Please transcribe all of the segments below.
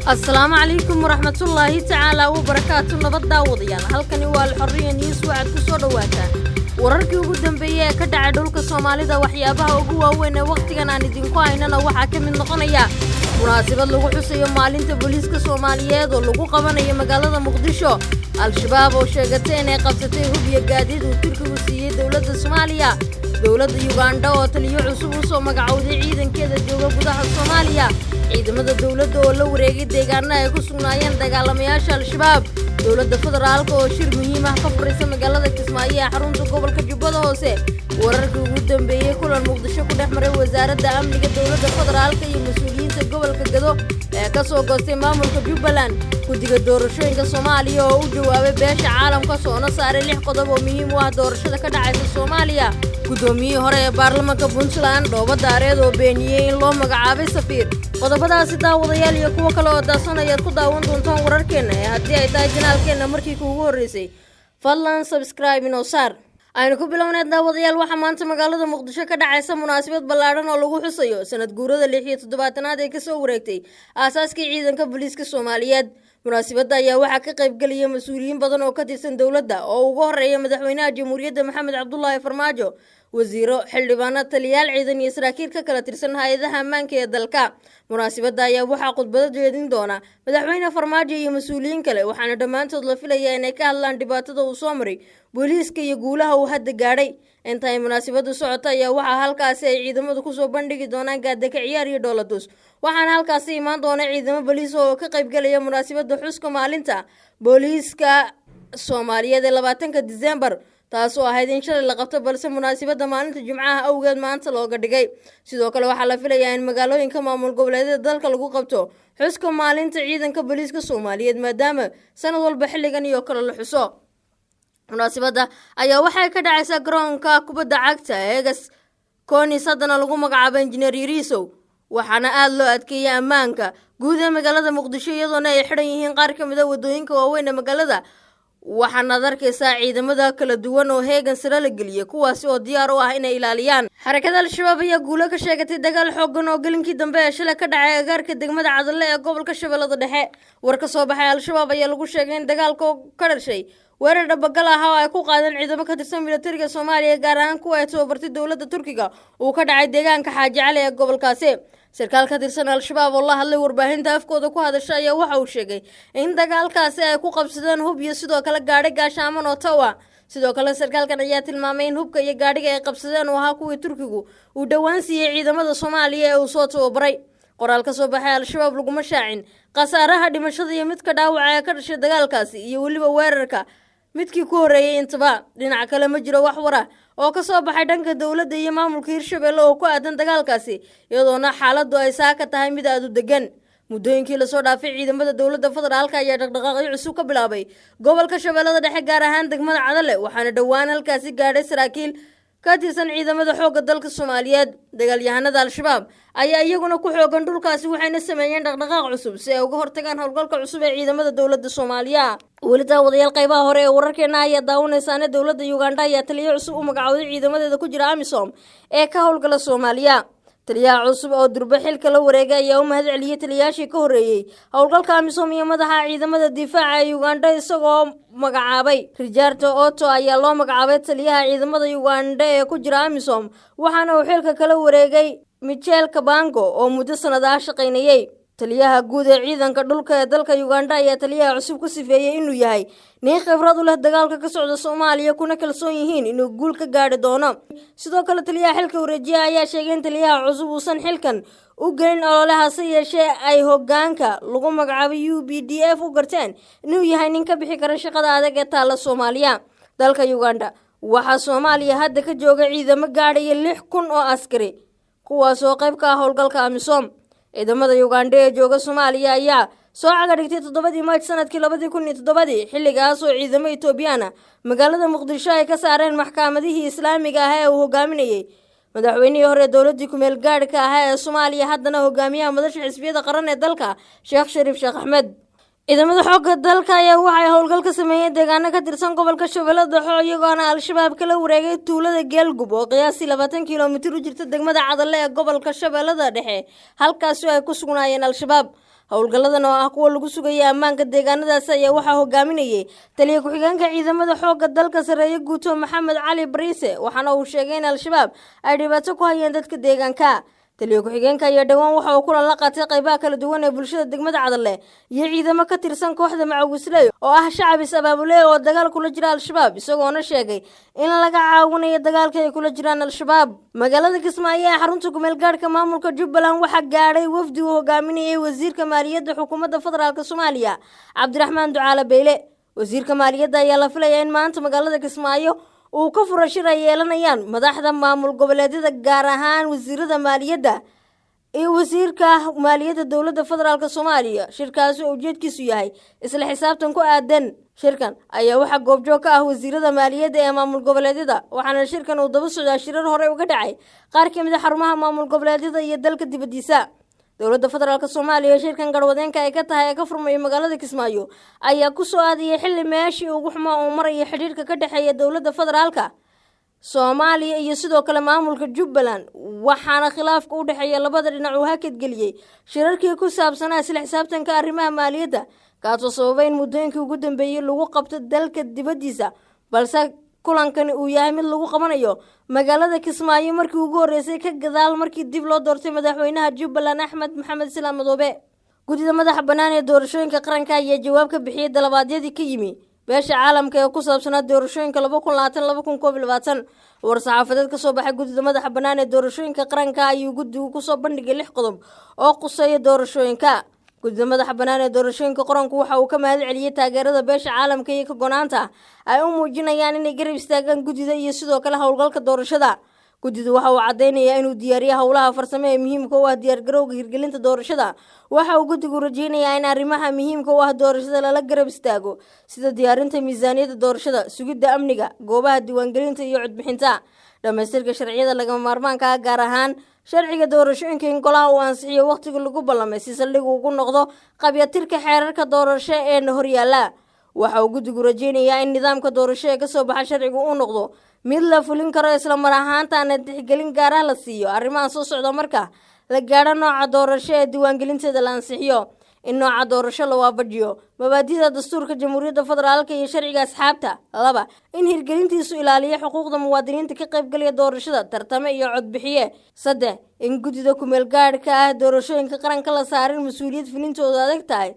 السلام عليكم ورحمة الله تعالى وبركاته. نبض داوديان halkani waa الحرية نيوز waxaad ku soo dhawaataan wararkii ugu dambeeyay ee ka dhacay dhulka Soomaalida waxyaabaha ugu waaweyn ee waqtigan aan idinku haynana waxa ka mid noqonaya munaasabad lagu xusayo maalinta booliiska Soomaaliyeed oo lagu qabanayo magaalada Muqdisho. Al-Shabaab oo sheegatay inay qabsatay hub iyo gaadiid uu Turkigu siiyay dawladda Soomaaliya. dawladda Uganda oo taliyo cusub u soo magacowday ciidankeeda jooga gudaha Soomaaliya. ciidamada dawladda oo la wareegay deegaanada ay ku sugnaayeen dagaalamayaasha Al-Shabaab. dawladda federaalka oo shir muhiim ah ka furaysa magaalada Kismaayo ee xarunta gobolka Jubbada Hoose. wararkii ugu dambeeyay kulan Muqdisho ku dhex maray wasaaradda amniga dawladda federaalka iyo mas'uuliyiinta gobolka Gado ee ka soo goostay maamulka Jubbaland. guddiga doorashooyinka Soomaaliya oo u jawaabay beesha caalamka soona saaray 6 qodob oo muhiim u ah doorashada ka dhacaysa Soomaaliya. guddoomiyihii hore ee baarlamaanka Puntland Dhoobo Daareed oo beeniyay in loo magacaabay safiir. qodobadaasi daawadayaal iyo kuwa kale oo daasanaya ku daawan doontaan wararkeena ee haddii ay tahay janaalkeena markii ugu horeysay fadlan subscribe inoo saar. aynu ku bilownay daawadayaal waxa maanta magaalada Muqdisho ka dhacaysa munaasabad ballaaran oo lagu xusayo sanad guurada 76aad ee ka soo wareegtay aasaaskii ciidanka booliiska Soomaaliyeed. munaasabadda ayaa waxa ka qayb galaya mas'uuliyiin badan oo ka tirsan dawladda oo ugu horeeya madaxweynaha Jamhuuriyadda Maxamed Cabdullaahi Farmaajo, wasiiro, xildhibaano, taliyaal ciidan iyo saraakiil ka kala tirsan hay'adaha ammaanka ee dalka. munaasabadda ayaa waxa khudbado jeedin doona madaxweyne Farmaajo iyo mas'uuliyiin kale waxaana dhammaantood la filayaa inay ka hadlaan dhibaatada uu soo maray booliiska iyo guulaha uu hadda gaadhay. inta ay munaasabaddu socoto ayaa waxa halkaasi ay ciidamadu ku soo bandhigi doonaan gaadaka ciyaar iyo dhoolatus. waxaana halkaasi imaan doona ciidamo booliis oo ka qayb galaya munaasabadda xuska maalinta booliiska Soomaaliyeed ee 20 Diseembar, taas oo ahayd in shalay la qabto balse munaasabadda maalinta Jimcaha awgeed maanta looga dhigay. sidoo kale waxaa la filayaa in magaalooyinka maamul goboleedyada dalka lagu qabto xuska maalinta ciidanka booliiska Soomaaliyeed maadaama sanad walba xilligan iyo kale la xuso. munaasabadda ayaa waxay ka dhacaysaa garoonka kubadda cagta ee Egas Koonis haddana lagu magacaabo Engineer Yarisow, waxaana aad loo adkeeyay ammaanka guud ee magaalada Muqdisho iyadoona ay xidhan yihiin qaar ka mid ah wadooyinka waaweyn ee magaalada. waxaana arkaysaa ciidamada kala duwan oo heegan sare la geliyay kuwaasi oo diyaar u ah inay ilaaliyaan. xarakada Al-Shabaab ayaa guulo ka sheegatay dagaal xooggan oo galinkii dambe ee shalay ka dhacay agaarka degmada Cadalle ee gobolka Shabeellada Dhexe. war ka soo baxay Al-Shabaab ayaa lagu sheegay in dagaalka ka dhashay weerar dhabagal ah oo ay ku qaadeen ciidamo ka tirsan militariga Soomaaliya gaar ahaan kuwa ay tababartay dawladda Turkiga uu ka dhacay deegaanka Xaaji Cali ee gobolkaasi. sarkaal ka tirsan Al-Shabaab oo la hadlay warbaahinta afkooda ku hadashay ayaa waxa uu sheegay in dagaalkaasi ay ku qabsadeen hub iyo sidoo kale gaadhi gaashaaman oo tawa. sidoo kale sarkaalkan ayaa tilmaamay in hubka iyo gaadhiga ay qabsadeen oo ahaa kuwii Turkigu uu dhawaan siiyay ciidamada Soomaaliya ee uu soo tababaray. qoraal ka soo baxay Al-Shabaab laguma shaacin khasaaraha dhimashada iyo midka dhaawaca ee ka dhashay dagaalkaasi iyo waliba weerarka midkii ku horeeyay intaba. dhinaca kale ma jiro wax war ah oo ka soo baxay dhanka dawladda iyo maamulka Hirshabelle oo ku aadan dagaalkaasi iyadoona xaaladdu ay saaka tahay mid aad u degan. muddooyinkii la soo dhaafay ciidamada dawladda federaalka ayaa dhaqdhaqaaqyo cusub ka bilaabay gobolka Shabeellada Dhexe gaar ahaan degmada Cadalle waxaana dhawaan halkaasi gaadhay saraakiil ka tirsan ciidamada xoogga dalka Soomaaliyeed. dagaalyahanada Al-Shabaab ayaa iyaguna ku xoogan dhulkaasi waxayna sameeyeen dhaqdhaqaaq cusub si ay uga hortagaan howlgalka cusub ee ciidamada dawladda Soomaaliya. weli daawadayaal qaybaha hore ee wararkeena ayaa daawanaysaa dawladda Uganda ayaa taliyo cusub u magacowday ciidamadeeda ku jira AMISOM ee ka howlgala Soomaaliya. taliyaha cusub oo durba xilka la wareegay ayaa u mahad celiyay taliyaashii ka horeeyay howlgalka AMISOM iyo madaxa ciidamada difaaca ee Uganda isagoo magacaabay Rijarto Otto ayaa loo magacaabay taliyaha ciidamada Uganda ee ku jira AMISOM waxaana uu xilka kala wareegay Michael Kabango oo muddo sanadaha shaqaynayay. taliyaha guud ee ciidanka dhulka ee dalka Uganda ayaa taliyaha cusub ku sifeeyay inuu yahay nin khibrad u leh dagaalka ka socda Soomaaliya kuna kalsoon yihiin inuu guul ka gaari doono. sidoo kale taliyaha xilka wareejiya ayaa sheegay in taliyaha cusub uusan xilkan u gelin ololaha si yeeshee ay hoggaanka lagu magacaabay UPDF u garteen inuu yahay nin ka bixi kara shaqada adag ee taala Soomaaliya. dalka Uganda waxaa Soomaaliya hadda ka jooga ciidamo gaadhaya 6,000 oo askari kuwaas oo qayb ka ah howlgalka AMISOM. ciidamada Uganda ee jooga Soomaaliya ayaa soo caga dhigtay 7 Maarch sanadkii 2007 xilligaas oo ciidamo Itoobiyaan magaalada Muqdisho ay ka saareen maxkamadihii Islaamiga ah ee uu hogaaminayay madaxweynihii hore dawladda ku meel gaadhka ah ee Soomaaliya haddana hogaamiyaha madasha xisbiyada qaran ee dalka Sheekh Shariif Sheekh Axmed. ciidamada xoogga dalka ayaa waxay howlgal ka sameeyeen deegaano ka tirsan gobolka Shabeellada Dhexe iyagoona Al-Shabaab kala wareegay tuulada Geelgub oo qiyaastii 20 kiiloomitir u jirta degmada Cadalle ee gobolka Shabeellada Dhexe halkaas oo ay ku sugnaayeen Al-Shabaab. howlgalladan oo ah kuwa lagu sugaya ammaanka deegaanadaas ayaa waxaa hogaaminayay taliye ku-xigeenka ciidamada xoogga dalka sareeye guuto Maxamed Cali Bariise waxaana uu sheegay in al-shabaab ay dhibaato ku hayeen dadka deegaanka. taliye ku-xigeenka ayaa dhawaan waxa uu kulan la qaatay qaybaha kala duwan ee bulshada degmada Cadalle iyo ciidamo ka tirsan kooxda Macawisley oo ah shacab is-abaabulay oo dagaal kula jira al-shabaab isagoona sheegay in laga caawinayo dagaalka ay kula jiraan al-shabaab. magaalada Kismaayo ee xarunta kumeel gaadhka maamulka Jubbaland waxaa gaadhay wafdi uu hogaaminayay wasiirka maaliyadda xukuumadda federaalka Soomaaliya Cabdiraxmaan Ducaale Beyle. wasiirka maaliyadda ayaa la filayaa in maanta magaalada Kismaayo uu ka furo shir ay yeelanayaan madaxda maamul goboleedyada gaar ahaan wasiirada maaliyadda iyo wasiirka maaliyadda dowladda federaalka Soomaaliya. shirkaasi oo ujeedkiisu yahay isla xisaabtan ku aadan shirkan ayaa waxaa goobjoog ka ah wasiirada maaliyadda ee maamul goboleedyada waxaana shirkan uu daba socdaa shirar hore uga dhacay qaar ka mid ah xarumaha maamul goboleedyada iyo dalka dibadiisa. dowladda federaalka Soomaaliya shirkan garwadeenka ay ka tahay ka furmay magaalada Kismaayo ayaa ku soo aadiyay xilli meeshii ugu xumaa oo maraya xiriirka ka dhaxeeya dowladda federaalka Soomaaliya iyo sidoo kale maamulka Jubbaland waxaana khilaafka u dhaxeeya labada dhinac uu hakad galiyay shirarkii ku saabsanaa isla xisaabtanka arrimaha maaliyadda kaasoo sababay in muddooyinkii ugu dambeeyay lagu qabto dalka dibadiisa balse kulankani uu yahay mid lagu qabanayo magaalada Kismaayo markii ugu horeysay ka gadaal markii dib loo doortay madaxweynaha Jubbaland Axmed Maxamed Islaam Madoobe. gudida madaxa bannaan ee doorashooyinka qaranka ayaa jawaab ka bixiyay dalabaadyadii ka yimi beesha caalamka ee ku saabsanaa doorashooyinka 2020-2022. war-saxaafadeed ka soo baxay gudida madaxa bannaan ee doorashooyinka qaranka ayuu guddigu ku soo bandhigay 6 qodob oo quseeya doorashooyinka. gudida madaxa bannaan ee doorashooyinka qaranku waxa uu ka mahad celiyay taageerada beesha caalamka iyo ka go'naanta ay u muujinayaan inay garab istaagaan gudida iyo sidoo kale howlgalka doorashada. gudidu waxa uu cadeynayaa inuu diyaariyo howlaha farsamo ee muhiimka u ah diyaargarowga hirgelinta doorashada. waxa uu gudigu rajeynayaa in arrimaha muhiimka u ah doorashada lala garab istaago sida diyaarinta miisaaniyadda doorashada, sugidda amniga, goobaha diiwaangelinta iyo codbixinta, dhamaystirka sharciyada lagama maarmaanka ah gaar ahaan sharciga doorashooyinka in golaha uu ansixiyo waqtiga lagu ballamay si saldhig ugu noqdo qabyatirka xeerarka doorasho ee horyaala. waxa uu gudigu rajeynayaa in nidaamka doorasho ee ka soo baxa sharcigu uu noqdo mid la fulin karo isla mar ahaantaana tixgelin gaar ah la siiyo arrimaha soo socda marka la gaadho nooca doorasho ee diiwaangelinteeda la ansixiyo. in nooca doorasho la waafajiyo mabaadi'da dastuurka jamhuuriyadda federaalka iyo sharciga asxaabta. 2 in hirgelintiisu ilaaliyo xuquuqda muwaadiniinta ka qaybgalaya doorashada, tartame iyo codbixiye. 3 in gudida kumeel gaadhka ah doorashooyinka qaranka la saarin mas-uuliyad fulintooda adag tahay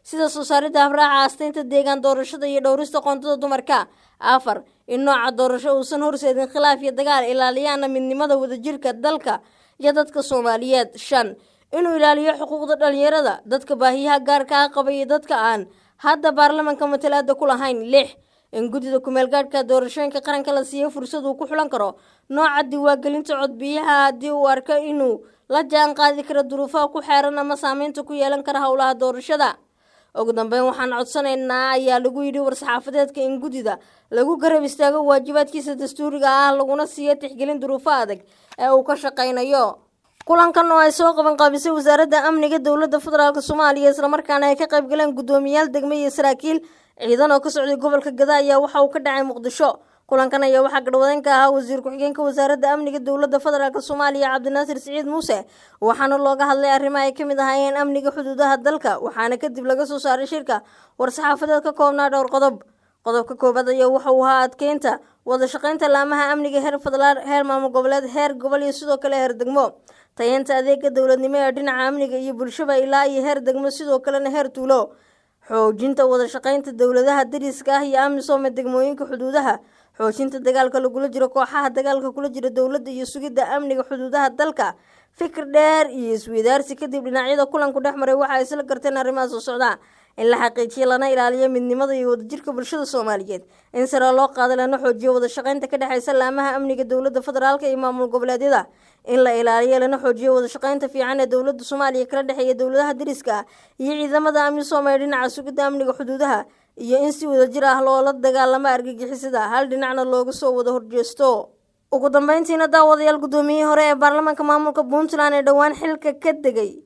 sida soo saaridda habraaca asteynta deegaan doorashada iyo dhowrista qoontada dumarka. 4 in nooca doorasho uusan horseedin khilaaf iyo dagaal ilaaliyaana midnimada wadajirka dalka iyo dadka Soomaaliyeed. 5 inuu ilaaliyo xuquuqda dhalinyarada, dadka baahiyaha gaarka ah qaba iyo dadka aan hadda baarlamaanka matalaada ku lahayn. 6 in gudida kumeel gaadhka doorashooyinka qaranka la siiyo fursad uu ku xulan karo nooca diiwaangelinta codbiyaha haddii uu arko inuu la jaan qaadi karo duruufaha ku xeeran ama saameynta ku yeelan kara howlaha doorashada. ugu dambeyn waxaan codsanaynaa ayaa lagu yidhi war-saxaafadeedka in gudida lagu garab istaago waajibaadkiisa dastuuriga ah laguna siiyo tixgelin duruufaha adag ee uu ka shaqaynayo. kulankan oo ay soo qaban qaabisay wasaaradda amniga dowladda federaalka Soomaaliya isla markaana ay ka qayb galeen gudoomiyaal degmo iyo saraakiil ciidan oo ka socday gobolka Gaza ayaa waxa uu ka dhacay Muqdisho. kulankan ayaa waxaa garwadeenka ahaa wasiir ku-xigeenka wasaaradda amniga dowladda federaalka Soomaaliya Cabdinaasir Siciid Muuse waxaana looga hadlay arrimaha ay ka mid ahaayeen amniga xuduudaha dalka waxaana kadib laga soo saaray shirka war-saxaafadeed ka koobnaa dhowr qodob. qodobka koobaad ayaa waxa uu ahaa adkeynta wada shaqaynta laamaha amniga heer federaal, heer maamul goboleed, heer gobol iyo sidoo kale heer degmo, tayeenta adeega dowladnimo ee dhinaca amniga iyo bulshada ilaa iyo heer degmo sidoo kalena heer tuulo, xoojinta wada shaqaynta dowladaha dariska ah iyo amisom ee degmooyinka xuduudaha, xoojinta dagaalka lagula jiro kooxaha dagaalka kula jira dowladda iyo sugidda amniga xuduudaha dalka. fikir dheer iyo isweydaarsi kadib dhinacyada kulanku dhex maray waxa ay isla garteen arrimaha soo socda in la xaqiijiyo lana ilaaliyo midnimada iyo wadajirka bulshada Soomaaliyeed, in sare loo qaado lana xoojiyo wada shaqaynta ka dhaxaysa laamaha amniga dowladda federaalka iyo maamul goboleedyada, in la ilaaliyo lana xoojiyo wada shaqaynta fiican ee dowladda Soomaaliya kala dhaxeeya dowladaha dariska iyo ciidamada amisom ee dhinaca sugidda amniga xuduudaha, iyo in si wadajir ah loola dagaalamo argagixisada hal dhinacna looga soo wada horjeesto. ugu dambeyntiina daawadayaal gudoomiyihii hore ee baarlamaanka maamulka Puntland ee dhawaan xilka ka degay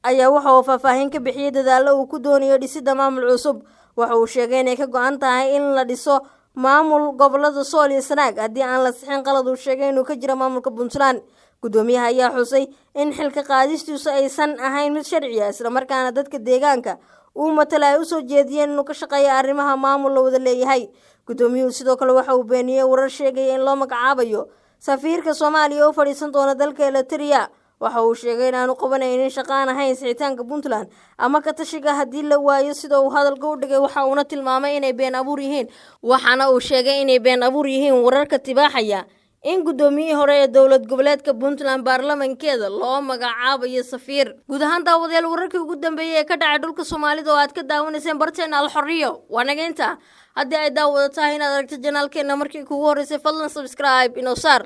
ayaa waxa uu faahfaahin ka bixiyay dadaalo uu ku doonayo dhisidda maamul cusub. waxa uu sheegay inay ka go'an tahay in la dhiso maamul gobolada Sool iyo Sanaag haddii aan la sixin qalad uu sheegay inuu ka jiro maamulka Puntland. gudoomiyaha ayaa xusay in xilka qaadistiisu aysan ahayn mid sharci ah isla markaana dadka deegaanka uu matala ay u soo jeediyeen inuu ka shaqeeyo arrimaha maamul la wada leeyahay. Gudoomiyuhu sidoo kale waxa uu beeniyay warar sheegaya in loo magacaabayo safiirka Soomaaliya oo fadhiisan doona dalka Eritrea. Waxa uu sheegay in aanu qabanaynin shaqo aan ahayn sicitaanka Puntland ama ka tashiga haddii la waayo sida uu hadalka u dhigay. Waxa uuna tilmaamay inay been abuur yihiin, waxaana uu sheegay inay been abuur yihiin wararka tibaaxaya in gudoomiyihii hore ee dowlad goboleedka Puntland baarlamankeeda loo magacaabayo safiir. Guud ahaan daawadayaal wararkii ugu dambeeyay ee ka dhacay dhulka Soomaalida oo aad ka daawanayseen barteena Al-Xorriyo waa naga intaa. haddii ay daawado tahay inaad aragto janaalkeena markii kugu horeysay fadlan subscribe inoo saar.